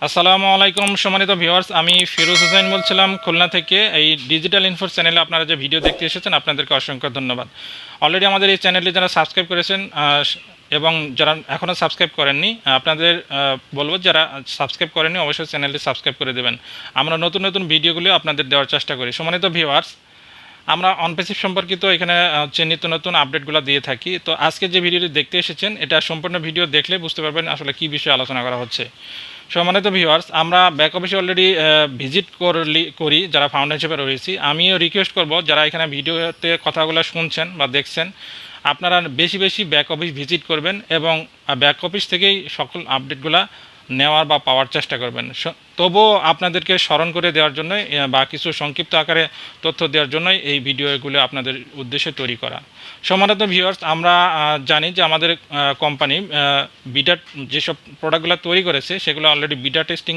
আসসালামু আলাইকুম সম্মানিত ভিউয়ার্স, আমি ফিরোজ হোসেন বলছিলাম খুলনা থেকে। এই ডিজিটাল ইনফো চ্যানেলে আপনারা যে ভিডিও দেখতে এসেছেন আপনাদেরকে অসংখ্য ধন্যবাদ। অলরেডি আমাদের এই চ্যানেলটি যারা সাবস্ক্রাইব করেছেন এবং যারা এখনও সাবস্ক্রাইব করেননি আপনাদের বলবো, যারা সাবস্ক্রাইব করেননি অবশ্যই চ্যানেলটি সাবস্ক্রাইব করে দেবেন। আমরা নতুন নতুন ভিডিওগুলো আপনাদের দেওয়ার চেষ্টা করি। সম্মানিত ভিউয়ার্স, আমরা অনপ্যাসিভ সম্পর্কিত এখানে হচ্ছে নিত্য নতুন আপডেটগুলো দিয়ে থাকি। তো আজকে যে ভিডিওটি দেখতে এসেছেন এটা সম্পূর্ণ ভিডিও দেখলে বুঝতে পারবেন আসলে কী বিষয়ে আলোচনা করা হচ্ছে। সম্মানিত ভিউয়ার্স, আমরা ব্যাক অফিসে অলরেডি ভিজিট করি যারা ফাউন্ডার হিসেবে রয়েছি। আমিও রিকোয়েস্ট করব যারা এখানে ভিডিওতে কথাগুলো শুনছেন বা দেখছেন আপনারা বেশি বেশি ব্যাক অফিস ভিজিট করবেন এবং ব্যাক অফিস থেকেই সকল আপডেটগুলো নেওয়ার বা পাওয়ার চেষ্টা করবেন। তবুও আপনাদেরকে স্মরণ করে দেওয়ার জন্যই বা কিছু সংক্ষিপ্ত আকারে তথ্য দেওয়ার জন্যই এই ভিডিওগুলো আপনাদের উদ্দেশ্যে তৈরি করা। সম্মানিত ভিউয়ার্স, আমরা জানি যে আমাদের কোম্পানি বিটা যেসব প্রোডাক্টগুলো তৈরি করেছে সেগুলো অলরেডি বিটা টেস্টিং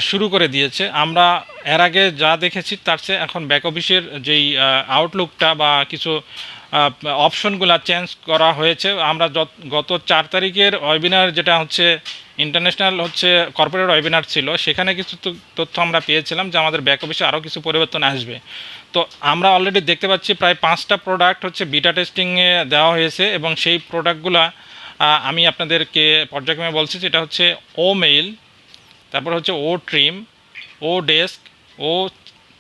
শুরু করে দিয়েছে। আমরা এর আগে যা দেখেছি তার চেয়ে এখন ব্যাক অফিসের যেই আউটলুকটা বা কিছু অপশনগুলো চেঞ্জ করা হয়েছে। আমরা গত 4 তারিখের ওয়েবিনার, যেটা হচ্ছে ইন্টারন্যাশনাল হচ্ছে কর্পোরেট ওয়েবিনার ছিল, সেখানে কিছু তথ্য আমরা পেয়েছিলাম যে আমাদের ব্যাক অফিসে আরও কিছু পরিবর্তন আসবে। তো আমরা অলরেডি দেখতে পাচ্ছি প্রায় 5টা প্রোডাক্ট হচ্ছে বিটা টেস্টিংয়ে দেওয়া হয়েছে এবং সেই প্রোডাক্টগুলো আমি আপনাদেরকে পর্যায়ক্রমে বলছি। যেটা হচ্ছে ও মেইল, তারপর হচ্ছে ও ট্রিম, ও ডেস্ক, ও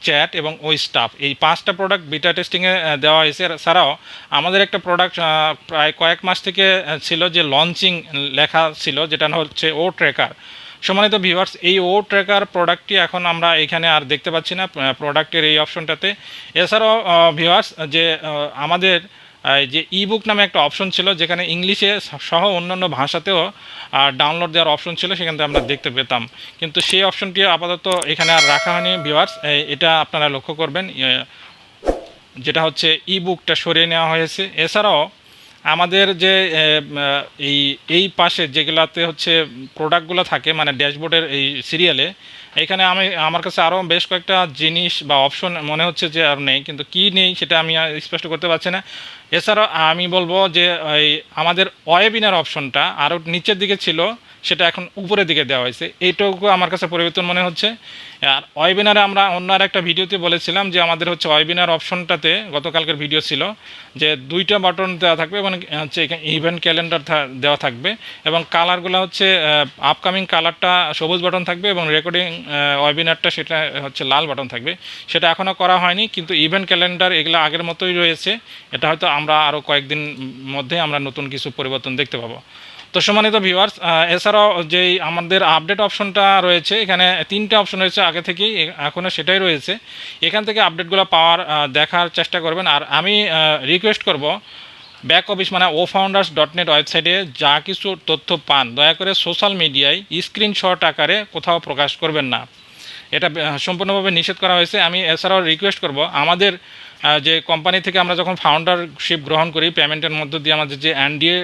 চ্যাট এবং ওই স্টাফ। এই 5টা প্রোডাক্ট বিটা টেস্টিংয়ে দেওয়া হয়েছে। এছাড়াও আমাদের একটা প্রোডাক্ট প্রায় কয়েক মাস থেকে ছিল যে লঞ্চিং লেখা ছিল, যেটা হচ্ছে ও ট্র্যাকার। সম্মানিত ভিউয়ার্স, এই ও ট্র্যাকার প্রোডাক্টটি এখন আমরা এখানে আর দেখতে পাচ্ছি না প্রোডাক্টের এই অপশনটাতে। এছাড়াও ভিউয়ার্স, যে আমাদের যে ইবুক নামে একটা অপশন ছিল, যেখানে ইংলিশে সহ অন্যান্য ভাষাতেও ডাউনলোড দেওয়ার অপশন ছিল, সেখান থেকে আমরা দেখতে পেতাম। কিন্তু সেই অপশনটি আপাতত এখানে আর রাখা হয়নি ভিউয়ার্স। এটা আপনারা লক্ষ্য করবেন, যেটা হচ্ছে ইবুকটা সরিয়ে নেওয়া হয়েছে। এছাড়াও আমাদের যে এই পাশে যেগুলাতে হচ্ছে প্রোডাক্টগুলো থাকে, মানে ড্যাশবোর্ডের এই সিরিয়ালে, এখানে আমার কাছে আরও বেশ কয়েকটা জিনিস বা অপশন মনে হচ্ছে যে আর নেই, কিন্তু কী নেই সেটা আমি স্পষ্ট করতে পারছি না। এছাড়াও আমি বলবো যে আমাদের ওয়েবিনার অপশনটা আরও নিচের দিকে ছিল, সেটা এখন উপরের দিকে দেওয়া হয়েছে। এইটুকু আমার কাছে পরিবর্তন মনে হচ্ছে। আর ওয়েবিনারে আমরা অন্য আর একটা ভিডিওতে বলেছিলাম যে আমাদের হচ্ছে ওয়েবিনার অপশনটাতে, গতকালকের ভিডিও ছিল, যে 2টা বাটন দেওয়া থাকবে এবং হচ্ছে ইভেন্ট ক্যালেন্ডার দেওয়া থাকবে এবং কালারগুলো হচ্ছে আপকামিং কালারটা সবুজ বাটন থাকবে এবং রেকর্ডিং ওয়েবিনারটা সেটা হচ্ছে লাল বাটন থাকবে। সেটা এখনও করা হয়নি, কিন্তু ইভেন্ট ক্যালেন্ডার এগুলো আগের মতোই রয়েছে। এটা হয়তো আমরা আরও কয়েকদিন মধ্যে আমরা নতুন কিছু পরিবর্তন দেখতে পাবো। তো সম্মানিত ভিউয়ার্স, এছাড়াও যেই আমাদের আপডেট অপশনটা রয়েছে, এখানে 3টে অপশন রয়েছে আগে থেকেই, এখনও সেটাই রয়েছে। এখান থেকে আপডেটগুলো পাওয়ার দেখার চেষ্টা করবেন। আর আমি রিকোয়েস্ট করব, ব্যাক অফিস মানে OFounders.net ওয়েবসাইটে যা কিছু তথ্য পান দয়া করে সোশ্যাল মিডিয়ায় স্ক্রিনশট আকারে কোথাও প্রকাশ করবেন না। এটা সম্পূর্ণভাবে নিষেধ করা হয়েছে। আমি এছাড়াও রিকোয়েস্ট করব, আমাদের যে কোম্পানি থেকে আমরা যখন ফাউন্ডারশিপ গ্রহণ করি, পেমেন্টের মধ্য দিয়ে আমাদের যে এনডিএ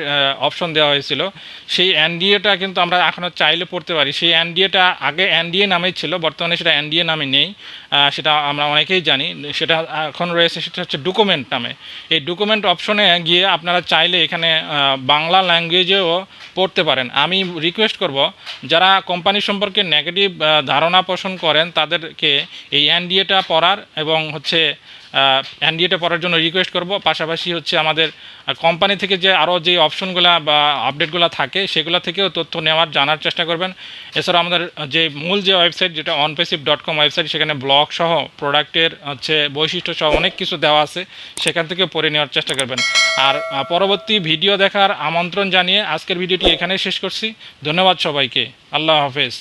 অপশন দেওয়া হয়েছিল, সেই এনডিএটা কিন্তু আমরা এখনও চাইলে পড়তে পারি। সেই এনডিএটা আগে এনডিএ নামেই ছিল, বর্তমানে সেটা এনডিএ নামে নেই, সেটা আমরা অনেকেই জানি। সেটা এখন রয়েছে, সেটা হচ্ছে ডকুমেন্ট নামে। এই ডকুমেন্ট অপশনে গিয়ে আপনারা চাইলে এখানে বাংলা ল্যাঙ্গুয়েজেও পড়তে পারেন। আমি রিকোয়েস্ট করব, যারা কোম্পানি সম্পর্কে নেগেটিভ ধারণা পোষণ করেন তাদেরকে এই এনডিএটা পড়ার এবং হচ্ছে এনডিএটা পড়ার জন্য রিকোয়েস্ট করব। পাশাপাশি হচ্ছে আমাদের কোম্পানি থেকে যে আরও যে অপশনগুলো বা আপডেটগুলো থাকে সেগুলো থেকেও তথ্য নেওয়ার জানার চেষ্টা করবেন। এছাড়া আমাদের যে মূল যে ওয়েবসাইট, যেটা ONPASSIVE.com ওয়েবসাইট, সেখানে ব্লগ সহ প্রোডাক্টের হচ্ছে বৈশিষ্ট্য সহ অনেক কিছু দেওয়া আছে, সেখান থেকে পড়ে নেওয়ার চেষ্টা করবেন। আর পরবর্তী ভিডিও দেখার আমন্ত্রণ জানিয়ে আজকের ভিডিওটি এখানেই শেষ করছি। ধন্যবাদ সবাইকে। আল্লাহ হাফেজ।